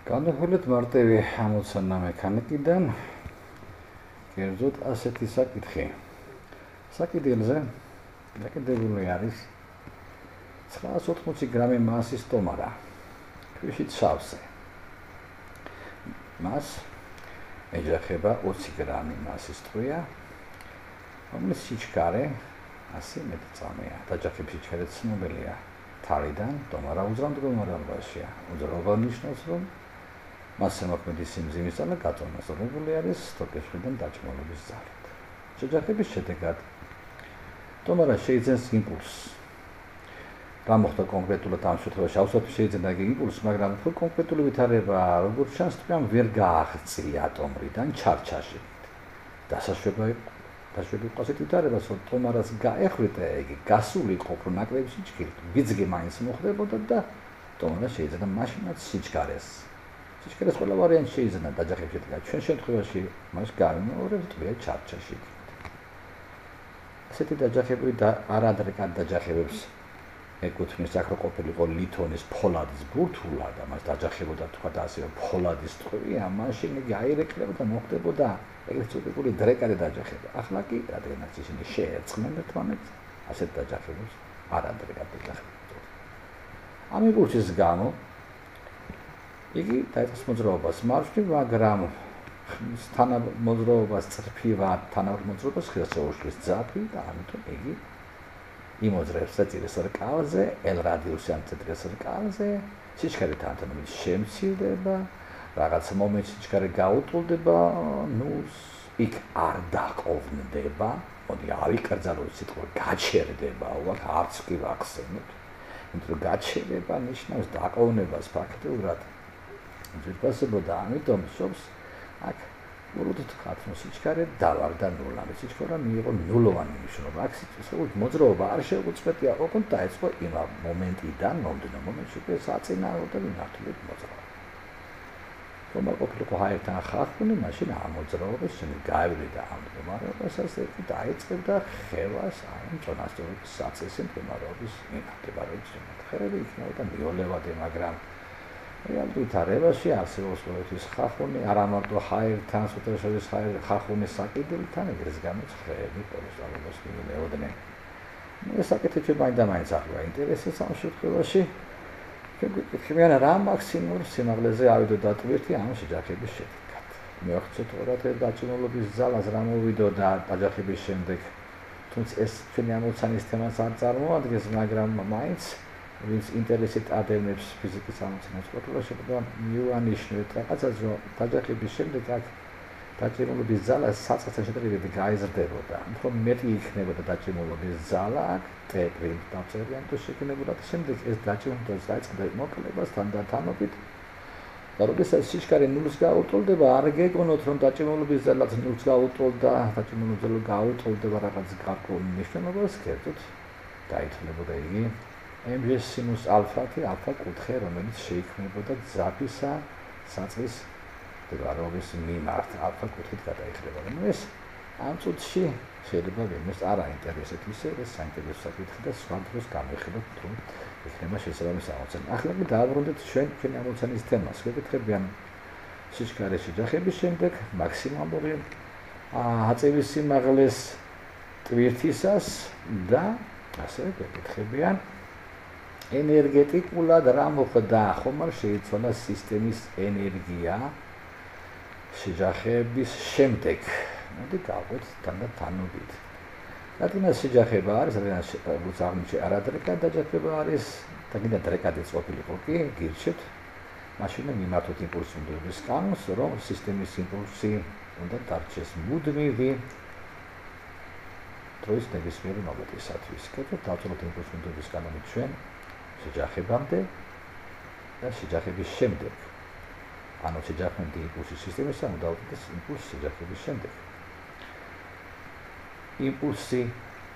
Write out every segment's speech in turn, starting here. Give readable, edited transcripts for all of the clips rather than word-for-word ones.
განვიხილეთ მარტივი ამოცანა მექანიკიდან, კერძოდ ასეთი საკითხი. საკითხზე დაკიდებული არის 980 გრამი მასის ტომარა, ქვიშით სავსე. მას ეჯახება 20 გრამი მასის ტყვია, რომლის სიჩქარე 100 მეტრწამეა. დაჯახების სიჩქარე ცნობილია თავიდან ტომარა უძრამდელ მრავლობაშია. უძრაობა ნიშნავს, რომ მასზე მოქმედი სიმძიმის ძალა გაწონასწორებული არის თოკეშიდან დაჭმულობის ძალით. შეჯახების შედეგად ტომარა შეიძენს იმპულსს. რა მოხდა კონკრეტულად ამ შემთხვევაში? ავსვათ შეიძენა იმპულსს, მაგრამ თუ კონკრეტული ვითარება როგორც ჩანს, თვითონ ვერ გააღწია ატომრიდან ჩარჩაში. დაშვები ყავს ეს ვითარება, რომ ტომარას გაეხვიტა, იგი გასული ყოფნა ნაკლები სიჩქარით, ვიძგი მაინც მოხდებოდა და ტომარა შეიძენა მაშინაც სიჩქარეს. სიჩქარეს ყველა ვარიანტი შეიძენა დაჯახების შედეგად. ჩვენ შემთხვევაში მას გავიმეორებთ ტყვია ჩარჩაში. ასეთი დაჯახები და არადრეკად დაჯახებებს ეკუთვნის აქ რო ყოფილიყო ლითონის ფოლადის ბურთულა და მას დაჯახებოდა თქვა და ასე ფოლადის ტყვია, მაშინ იგი აირექლებოდა მოხდებოდა ეგრეთ წოდებული დრეკადი დაჯახება. ახლა კი რადგანაც ისინი შეერწყნენ ერთმანეთს, ასეთ დაჯახებებს არადრეკად დაჯახებებთ. ამ იმპულსის გამო იგი დაიწყოს მოძრაობას მარშში, მაგრამ თანამოძრაობას წრფივად, თანამოძრაობას ხილს შეუშლის ძაფი და ამიტომ იგი იმოძრაებს საჭირეს რკალზე, L რადიუსი ამ ცენტრის რკალზე, სიჩქარე თანამედროვე შემცირდება, რაღაც მომენტში სიჩქარე გაუტოლდება, ნულს, იქ არ დაყოვნდება, მოდი ავიკრძალოთ სიტყვა გაჩერდება, უაკ არც კი ვახსენოთ. იმიტომ გაჩერება ნიშნავს დაყოვნებას ფაქტურად. ძირფასებოდა ამიტომ სობს აქ ურუდთ ხათმო სიჩქარე დავარდა ნულამდე სიჩქარა მიიღო ნულოვანი მნიშვნელობა. აქ სიჩქარის მოძრაობა არ შეუწყვეტია, ოღონდ დაიწყო იმ მომენტიდან მომდენო მომენტში საწინააღმდეგო მიმართულებით მოძრაობა. რომ ყოფილიყო ჰაერთან ხახუნი, მაშინ ამ მოძრაობის შემდეგ გაევლიდა ამ მდგომარეობას, ასე დაიწყებდა ხევას ამ წონასწორობის საწესი მდგომარეობის მიმართულებით. ხევები იქნებოდა მიოლევადი, მაგრამ რეალურ ვითარებაში არსებობს ყოველთვის ხახუნი, არა მარტო ჰაერთან, სოთაშორის ხახუნის საკიდელთან, ეგრეს გამოც ხეები პოლუსტალობას მიოლევდნენ. ეს საკითხი ჩვენ მაინც ახლა ინტერესებს ამ შემთხვევაში. ჩვენ გვიკითხებიან რა მაქსიმურ სიმაღლეზე ავიდოდა ტვირთი ამ შეჯახების შედეგად. მივახცეთ ყურადღება დაჭიმულობის ძალას რა მოვიდო და დაჯახების შემდეგ, თუმცა ეს ჩვენი ამოცანის თემას არ წარმოადგენს, მაგრამ მაინც ვინც ინტერესით ადევნებს ფიზიკის ამოცანას ყოფილაში და მივანიშნოთ რაღაცას, რომ დაჯახების შემდეგ აქ დაჭიმულობის ძალა საწყისთან შედარებით გაიზრდებოდა. უფრო მეტი იქნებოდა დაჭიმულობის ძალა აქ ტეპრიმ დაწერიან თუ შექმნებოდა და შემდეგ ეს დაჭიმულობის დაიწყდა მოკლებას თანდათანობით და როდესაც სიჩქარე ნულს გაუტოლდება, არ გეგონოთ რომ დაჭიმულობის ძალაც ნულს გაუტოლდა, დაჭიმულობის ძალა გაუტოლდება რაღაც გარკვეულ მნიშვნელობას, კერძოდ გაითვლებოდა იგი mg sinus alpha-თი alpha კუთხე, რომელიც შეიქმნებოდა ძაფისა საწყის მდგომარეობის მიმართ alpha კუთხით გადაიხლებოდა. ეს ამ წუთში შეიძლება ვინმეს არ აინტერესებს ისე ეს საინტერესო საკითხი და სხვა დროს გამიხილოთ თუ იქნება შესაბამისი ამოცანა. ახლა კი დააბრუნდეთ ჩვენი ამოცანის თემას. გვეკითხებიან სიჩქარის შეჯახების შემდეგ მაქსიმალური აწევის სიმაღლეს ტვირთისას და ასევე გვეკითხებიან ენერგეტიკულად რა მოხდა, ხომ არ შეიცვალა სისტემის ენერგია შეჯახების შემდეგ. მოდი გავყვეთ თანდათანობით. რადგან შეჯახება არის, რადგან როგორც აღმოჩნდა არადრეკად დაჯახება არის და კიდევ დრეკადიც ყოფილიყო კი, გირჩევთ, მაშინ მიმართოთ იმპულსის უნდობის კანონს, რომ სისტემის იმპულსი უნდა დარჩეს მუდმივი დროის ნებისმიერი მომენტისათვის. კერძოდ დავწეროთ იმპულსის უნდობის კანონი ჩვენ შეჯახებამდე და შეჯახების შემდეგ. ანუ შეჯახებამდე იმპულსის სისტემისა უნდა დავწერდეს იმპულსის შეჯახების შემდეგ. იმპულსი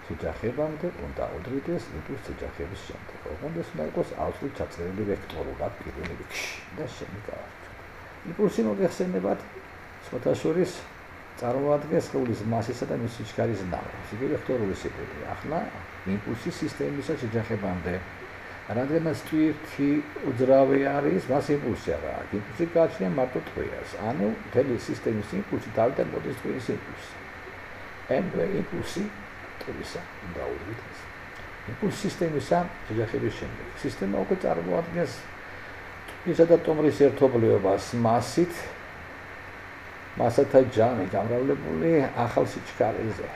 შეჯახებამდე უნდა უდრიდეს იმპულსის შეჯახების შემდეგ. ოღონდ ეს უნდა იყოს ავსტრით ჩაწერილი ვექტორულად პირველი რიგში და შემდეგ გავარჩევთ. იმპულსი მოგეხსენებათ სოთაშორის წარმოადგენს სხეულის მასისა და მის სიჩქარის ნაკლებს. იგი ვექტორული სიგნალია. ახლა იმპულსის სისტემისა შეჯახებამდე რადგანაც ტვირთი უძრავი არის, მას იმპულსი არ აქვს. იმპულსი გააჩნია მარტო ტვირას. ანუ მთელი სისტემის იმპულსი თავიდან მოდის ტვირის იმპულსი. ემბე იმპულსი ტვირისა დაუვიდეთ ეს. იმპულსი სისტემისა შეჯახების შემდეგ. სისტემა უკვე წარმოადგენს ტვირისა და ტომრის ერთობლიობას მასით, მასათა ჯამი გამრავლებული ახალ სიჩქარეზე.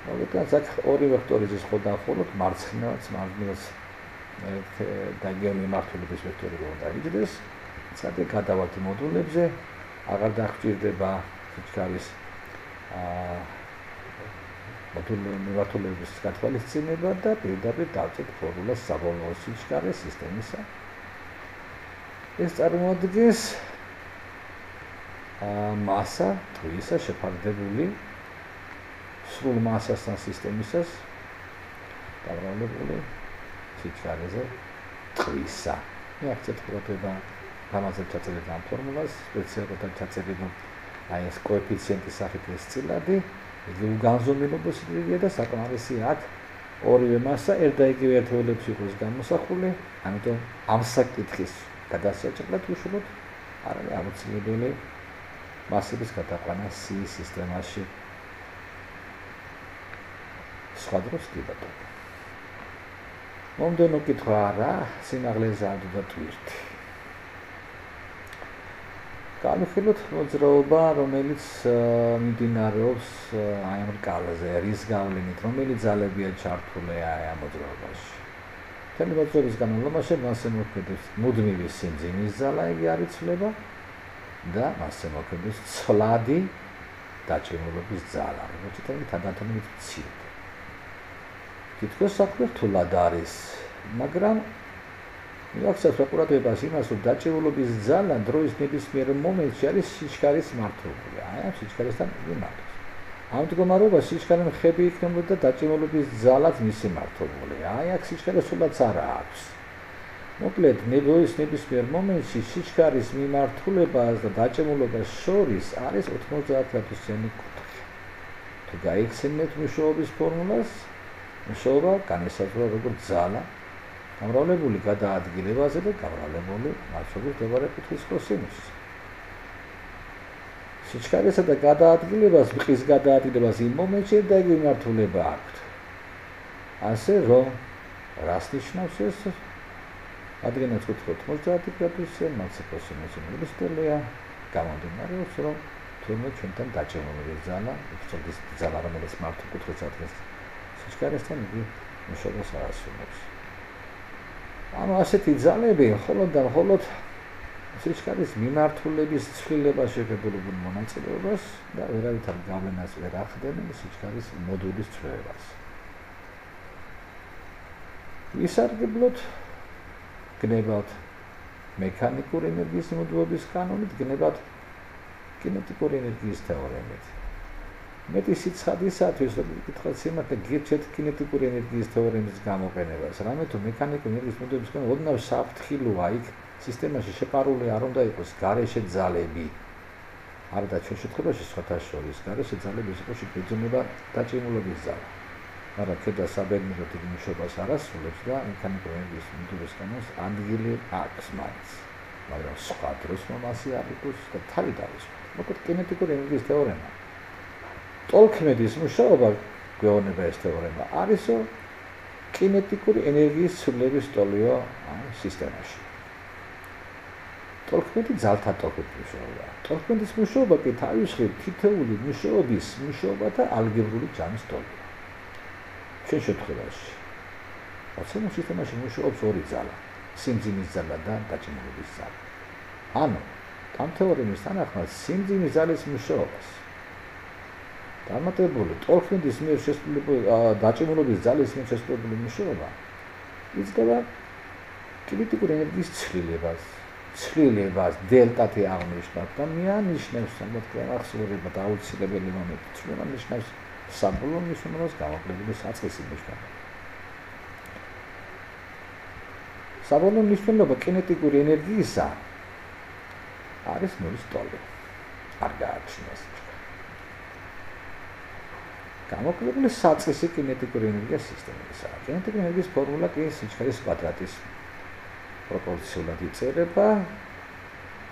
მოგეთქვათ, აქ ორი ვექტორი ზის ხოდახოლოდ მარცხნივაც, მარჯვნივაც დაგეგმილი მიმართულების ვექტორი უნდა იდგეს. სადე გადავალთ მოდულებზე, აღარ დაგჭირდება სიჩქარის მოდულების გათვალისწინება და პირდაპირ დავწერთ ფორმულას საბოლოო სიჩქარე სისტემისა. ეს წარმოადგენს მასა ტვირისა შეფარდებული სრულ მასასთან სისტემისას გამრავლებული სიჩქარეზე ტვირისა. მეახცეთ ყურადღება გამაზე ჩაწერეთ ამ ფორმულას, სპეციალურად ჩაწერილი აი ეს კოეფიციენტის სახით ეს წილადი, იგი უგანზომილებო სიდიდეა და საკმარისი აქ ორივე მასა ერთ და იგივე ერთეულებში იყოს გამოსახული, ამიტომ ამ საკითხის გადასაჭრელად უშუალოდ არ არის აუცილებელი მასების გადაყვანა C სისტემაში. სხვა დროს კი ბატონო. მომდენო კითხვა არა, სიმაღლეზე და ტვირთი. განვიხილოთ მოძრაობა, რომელიც მიმდინარეობს აი ამ რკალაზე, რის გავლენით, რომელი ძალებია ჩართული აი ამ მოძრაობაში. მთელი მოძრაობის განმავლობაში მასზე მოქმედებს მუდმივი სიმძიმის ძალა, იგი არ იცვლება და მასზე მოქმედებს ცვლადი დაჭიმულობის ძალა, როგორც თქვით, თანდათანობით მცირდება. თითქოს საქმე რთულად არის, მაგრამ მიაქცევთ ყურადღებას იმას, რომ დაჭიმულობის ძალა დროის ნებისმიერ მომენტში არის სიჩქარის მართული. აი ამ სიჩქარესთან მიმართავს. ამ მდგომარეობაში სიჩქარე მხები იქნებოდა და დაჭიმულობის ძალაც მისი მართული. აი აქ სიჩქარე სულაც არ აქვს. მოკლედ, დროის ნებისმიერ მომენტში სიჩქარის მიმართულებას და დაჭიმულობას შორის არის 90 გრადუსიანი კუთხე. თუ გაიხსენებთ მუშაობის ფორმულას, მუშაობა განისაზღვრა როგორც ძალა გამრავლებული გადაადგილებაზე და გამრავლებული მასშტაბით მდებარე კუთხის კოსინუსს. სიჩქარესა და გადაადგილებას, ბყის გადაადგილებას იმ მომენტში და იგივე მიმართულება აქვთ. ასე რომ, რას ნიშნავს ეს? რადგანაც კუთხე 90 გრადუსია, მასზე კოსინუსი ნულისწორია, გამომდინარეობს, რომ თურმე ჩვენთან დაჭიმული ძალა, უბრალოდ ძალა, რომელიც მართულ კუთხეს ადგენს სიჩქარესთან, იგი მუშაობას არ ასრულებს. ანუ ასეთი ძალები მხოლოდ და მხოლოდ სიჩქარის მიმართულების ცვლილებაში შეფერდობილ მონაწილეობას და ვერავითარ გავლენას ვერ ახდენენ სიჩქარის მოდულის ცვლილებას. ვისარგებლოთ გნებავთ მექანიკური ენერგიის მოდულობის კანონით, გნებავთ კინეტიკური ენერგიის თეორემით. მეტი სიცხადისათვის, რომ გითხრათ სიმართლე, გირჩევთ კინეტიკური ენერგიის თეორემის გამოყენებას. რამე თუ მექანიკური ენერგიის მოდულობის კანონი ოდნავ საფრთხილოა, იქ სისტემაში შეპარული არ უნდა იყოს გარეშე ძალები. არა და ჩვენ შემთხვევაში სხვათა შორის გარეშე ძალების იყოს შეძენება დაჭიმულობის ზალა. არა ქედა საბედნიეროდ იგი მუშაობას არ ასრულებს და მექანიკური ენერგიის მოდულობის კანონს ადგილი აქვს მაინც. მაგრამ სხვა დროს მომასი არ იყოს და თავი დავისვათ. მოკლედ კინეტიკური ენერგიის თეორემა. ტოლქმედის მუშაობა გვეუბნება ეს თეორემა არისო კინეტიკური ენერგიის ცვლილების ტოლიო სისტემაში. ტოლქმედი ძალთა ტოლქმედის მუშაობა. ტოლქმედის მუშაობა კი თავის მხრივ თითოეული მუშაობის მუშაობათა ალგებრული ჯამის ტოლია. ჩვენ შემთხვევაში ოცნებო სისტემაში მუშაობს ორი ძალა, სიმძიმის ზალა და დაჭიმულობის ზალა. ანუ ამ თეორემის თანახმად სიმძიმის ზალის მუშაობას დამატებული ტოლქმედის მიერ შესრულებული დაჭიმულობის ზალის მიერ შესრულებული მუშაობა იძლევა კინეტიკური ენერგიის ცვლილებას დელტათი აღნიშნავთ და მიანიშნებს სამართლიან ახსოვება და აუცილებელი მომენტი ცვლილება ნიშნავს საბოლოო მნიშვნელობას გამოკლებული საწყისი ნიშნება. საბოლოო მნიშვნელობა კინეტიკური ენერგიისა არის ნულის ტოლი. არ გააჩნიეს. გამოკლებული საწყისი კინეტიკური ენერგიის სისტემისაა. კინეტიკური ენერგიის ფორმულა კი სიჩქარის კვადრატის პროპორციულად იწერება.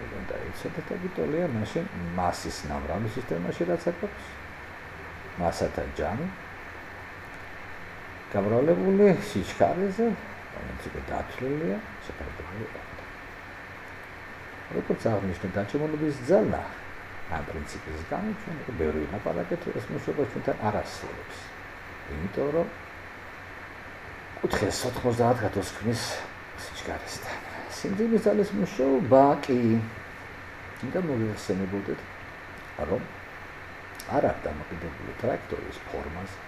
და იცოდეთ აბიტოლია, მაშინ მასის ნამრავი სისტემაში რაც აქვს, მასათა ჯამი გამრავლებული სიჩქარეზე, რომელიც უკვე დათვლილია, შეფარებული აქვს. როგორც აღნიშნეთ, დაჩემონების ძალა ამ პრინციპის გამო ჩვენ ბევრი ლაპარაკეთ ეს მუშაობა ჩვენთან არ ასრულებს. იმიტომ რომ კუთხეს 90 გრადუს ქმნის სიჩქარესთან. სიმძიმის ძალის მუშაობა კი და მოგეხსენებოდეთ, რომ არ აქვს დამოკიდებული ტრაექტორიის ფორმაზე.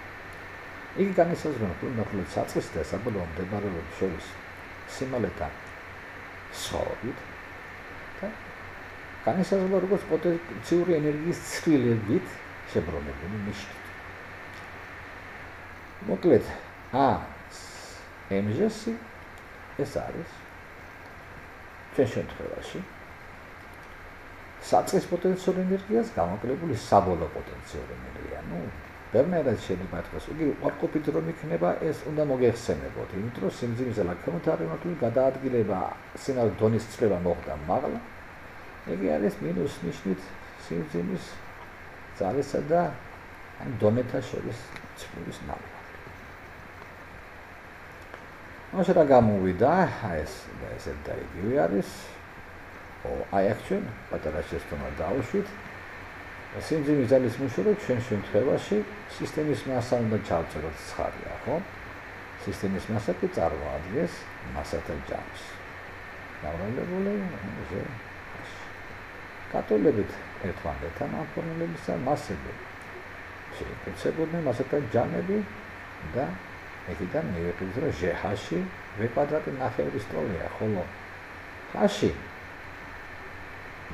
იგი განისაზღვრება თუნდაც საწყის და საბოლოო მდებარეობის შორის სიმაღლეთან სხვაობით და განისაზღვრება როგორც პოტენციური ენერგიის ცვლილებით შებრუნებული ნიშნით. მოკლედ, MGS ეს არის ჩვენ შემთხვევაში საწყის პოტენციური ენერგიას გამოკლებული საბოლოო პოტენციური ენერგია. ბერნერად შეიძლება ითქვას, იგი უარყოფით რომ იქნება, ეს უნდა მოგეხსენებოთ, იმიტომ რომ სიმძიმის ძალა ქემოთერმული გადაადგილება სიმაღლის დონის ცვლილება მოხდა მაღლა. იგი არის მინუს ნიშნით სიმძიმის ძალისა და დონეთა შორის ცვლილის ნაკლები. მაშინ რა გამოვიდა, ეს და იგივე არის. აი აქ ჩვენ პატარა შეცდომა დავუშვით. სიმძიმის ძალის მუშაობა ჩვენ შემთხვევაში სისტემის მასა უნდა ჩავწეროთ ცხადია, ხო? სისტემის მასა კი წარმოადგენს მასათა ჯამს. გამრავლებული კატოლებით ერთმანეთთან ამ ფორმულებისა მასები შეიკეთებოდნენ მასათა ჯამები და ეხიდან მივიღეთ რომ GH-ში V კვადრატი ნახევრის ტოლია, ხოლო H-ში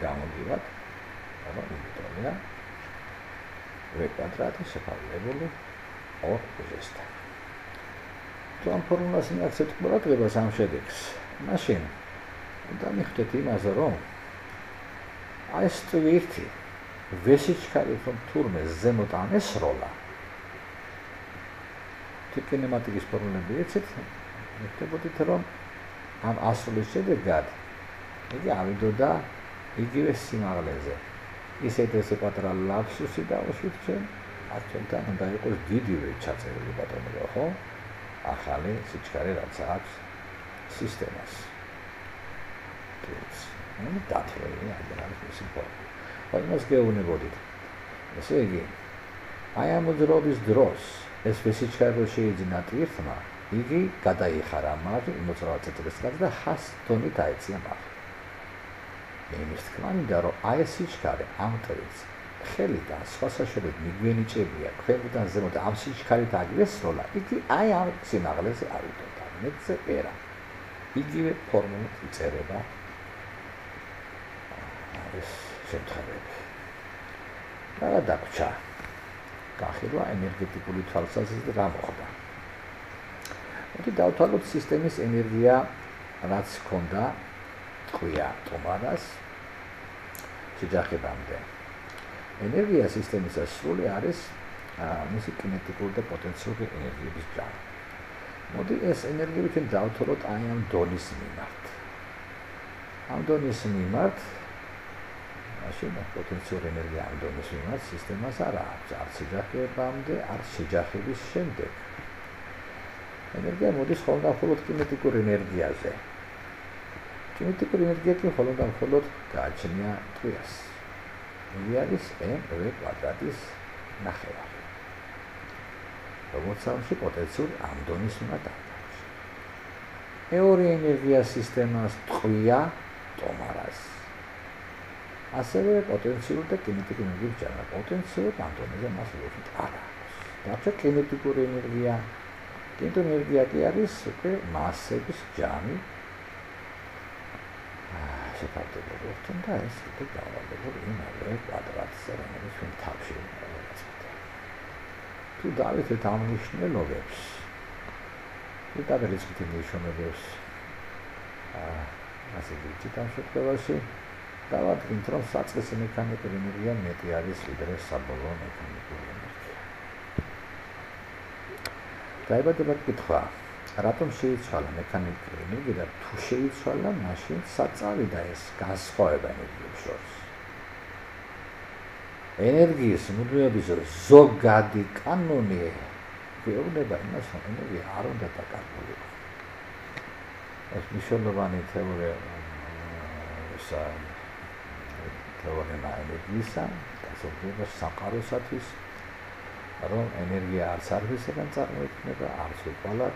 გამოდივართ, რომ ტოლია V კვადრატი შეფარებული 2G-სთან. თუ ამ ფორმულას მიაქცევთ ყურადღებას ამ შედეგს, მაშინ უნდა მიხვდეთ იმაზე, რომ აი ეს ტვირთი V-სიჩქარით რომ თურმე ზემოთ ამესროლა, კინემატიკის ფორმულები ეცეთ, მიხვდებოდით, რომ ამ ასრულის შედეგად იგი ავიდოდა იგივე სიმაღლეზე. ისეთ ესე პატარა ლაფსუსი დავუშვით ჩვენ, აქ ჩვენთან უნდა იყოს დიდივე ჩაწერილი ბატონო, ხო? ახალი სიჩქარე რაც აქვს სისტემას. დათვლილი არის მისი ფორმა. იმას გეუბნებოდით. ესე იგი, აი ამ მოძრაობის დროს ეს სიჩქარე შეიძინა ტვირთმა, იგი გადაიხარა მაღლა 90 წელიწადს და 100 ტონით აეწია მაღლა. იმის თქმა მინდა, რომ აი ეს სიჩქარე ამ ტვირთს ხელიდან სხვა საშუალებით მიგვენიჭებია ქვემოდან ზემოთ ამ სიჩქარით აგრესროლა, იგი აი ამ სიმაღლეზე ავიდოდა. მეცე ერა. იგივე ფორმულით იწერება ეს შემთხვევები. რა დაგვრჩა? გახილვა ენერგეტიკული თვალსაზრისით რა მოხდა. მოდი დავთვალოთ სისტემის ენერგია, რაც ჰქონდა ტყვია ტომარას შეჯახებამდე. ენერგია სისტემის სრული არის მისი კინეტიკური და პოტენციური ენერგიების ჯამი. მოდი ეს ენერგიები ჩვენ დავთვალოთ აი ამ დონის მიმართ. ამ დონის მიმართ მაშინ პოტენციური ენერგია ამ დონის მიმართ სისტემას არ აქვს, არც შეჯახებამდე, არც შეჯახების შემდეგ. ენერგია მოდის მხოლოდ კინეტიკურ ენერგიაზე. კინეტიკური ენერგია კი მხოლოდ გააჩნია ტყვიას. იგი არის mv კვადრატის ნახევარი. როგორც სამში პოტენციური ამ დონის მიმართ არის. მეორე ენერგია სისტემას ტყვია ტომარას. ასევე პოტენციური და კინეტიკური ენერგიის ჯამი. პოტენციური ამ დონეზე მას ვეცით არ აქვს. დარჩა კინეტიკური ენერგია. კინეტიკური ენერგია კი არის უკვე მასების ჯამი. შეფარდება ერთთან და ეს უკვე გავარდებული იმავე კვადრატზე, რომელიც ჩვენ თავში ვიღებთ. თუ დავიცეთ ამ ნიშნულობებს, თუ დავერეცით ნიშნულობებს, ასე ვიძით ამ შემთხვევაში, დავადგინთ, რომ საწყისი მექანიკური ენერგია მეტი არის, ვიდრე საბოლოო მექანიკური ენერგია. დაიბადება კითხვა, რატომ შეიცვალა მექანიკური ენერგია და თუ შეიცვალა, მაშინ სად წავიდა ეს განსხვავება ენერგიებს შორის. ენერგიის მუდმივობის ზოგადი კანონი გვეუბნება იმას, რომ ენერგია არ უნდა დაკარგულიყო. ეს მნიშვნელოვანი თეორია თეორია ენერგიისა, გასაგებია სამყაროსათვის, რომ ენერგია არც არისგან წარმოიქმნება, არც უყალად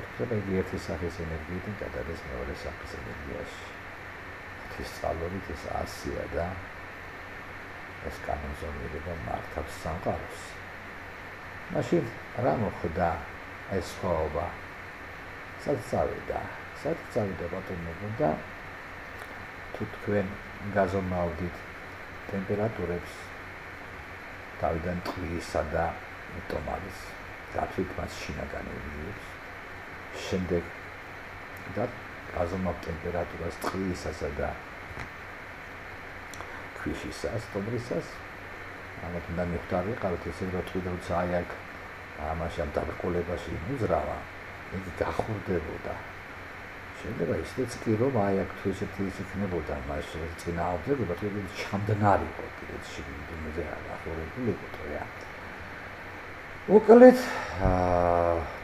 ხდება, იგი ერთი სახის ენერგიიდან გადადის მეორე სახის ენერგიაში. ღვთისმსწავლობით ეს ასია და ეს კანონზომიერება მართავს სამყაროს. მაშინ რა მოხდა ეს სხვაობა? სად წავიდა ბატონებო და თუ თქვენ გაზომავდით ტემპერატურებს თავიდან ტყვიისა და ტომარის გათვლით მას შინაგანი ენერგიებს, შემდეგ და გაზომავ ტემპერატურას ტყვიისასა და ქვიშისას, ტომრისას, ამათ უნდა მიხვდარიყავით ესე, რომ ტყვი როცა აი აქ ამაში ამ დაბრკოლებაში მუძრავა, იგი გახურდებოდა. შეიძლება ისიც კი რომ აი აქ თუ ესეთი ის იქნებოდა, მას წინააღმდეგობა თუ ჩამდნარი იყო კიდეც შიგნით ახურებულიყო ტყვია. უკლედ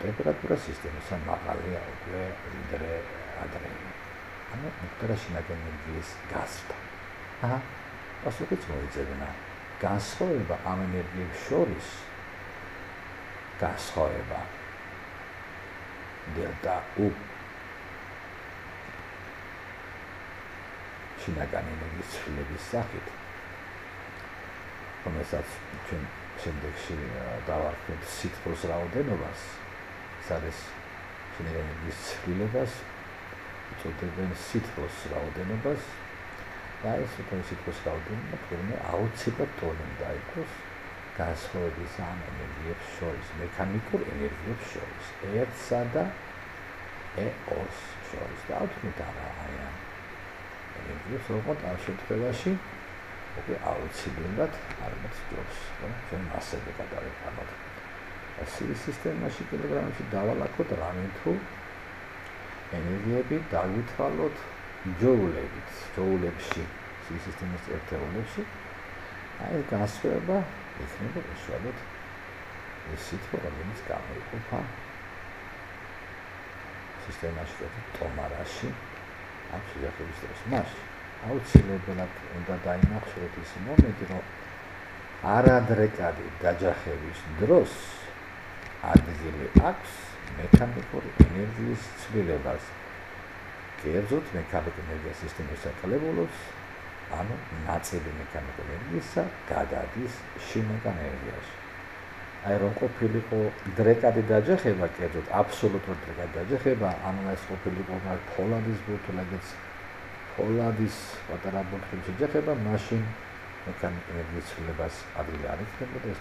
ტემპერატურა სისტემისა მაღალია უკვე ვიდრე ადრე. ანუ მოხდა შინაგანი ენერგიის გაზრდა. პასუხიც მოიძებნა. განსხვავება ამ ენერგიებს შორის განსხვავება დელტა U შინაგანი ენერგიის ცვლილების სახით, რომელსაც ჩვენ შემდეგში დავარქვით სითბოს რაოდენობას, სადაც შინაგანი ენერგიის ცვლილებას უწოდებენ სითბოს რაოდენობას და ეს სითბოს რაოდენობა თურმე აუცილებლად ტოლი უნდა იყოს განსხვავების ამ ენერგიებს შორის, მექანიკურ ენერგიებს შორის, ერთსა და E2-ს შორის და ავთმით არა აი ამ ენერგიებს, როგორც ამ შემთხვევაში უკვე აუცილებლად არამედ ჯობს, რომ ჩვენ მასები გადავეყანოთ. სიის სისტემაში კილოგრამებში დავალაგოთ რამე თუ ენერგიები დავითვალოთ ჯოულებში, სიის სისტემის ერთეულებში, აი განსხვავება იქნება უშუალოდ ეს სითბო, რომელიც გამოიყოფა სისტემაში ტომარაში ამ შეჯახების დროს. მაშინ აუცილებლად უნდა დაინახოთ ის მომენტი, რომ არადრეკადი დაჯახების დროს ადგილი აქვს მექანიკური ენერგიის ცვლილებას. კერძოდ მექანიკური ენერგიის სისტემის საკლებულოს, ანუ ნაწილი მექანიკური ენერგიისა გადადის შინაგან ენერგიაში. აი რომ ყოფილიყო დრეკადი დაჯახება, კერძოდ აბსოლუტური დრეკადი დაჯახება, ანუ ეს ყოფილიყო ფოლადის ბურთულადაც ფოლადის პატარა ბურთულის შეჯახება, მაშინ მექანიკური ენერგიის ცვლილებას ადგილი არ იქნებოდა, ეს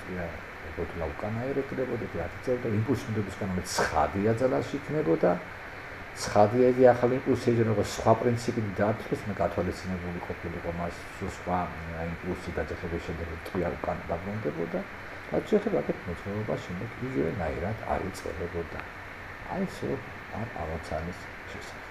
ბურთულა უკანაერ იქნებოდა, აწევდა იმპულსების კანონით ცხადია ძალაში იქნებოდა. ცხადია იგი ახალი იმპულსი ეჯერება სხვა პრინციპით დათვლეს, გათვალისწინებული ყოფილიყო მას სხვა იმპულსი დაჯახების შემდეგ ტყვია უკან დაბრუნდებოდა. დაჯახება აქეთ მოძრაობა შემდეგ იგივე ნაირად არ იწყებოდა. აი ეს ამ ამოცანის შესახებ.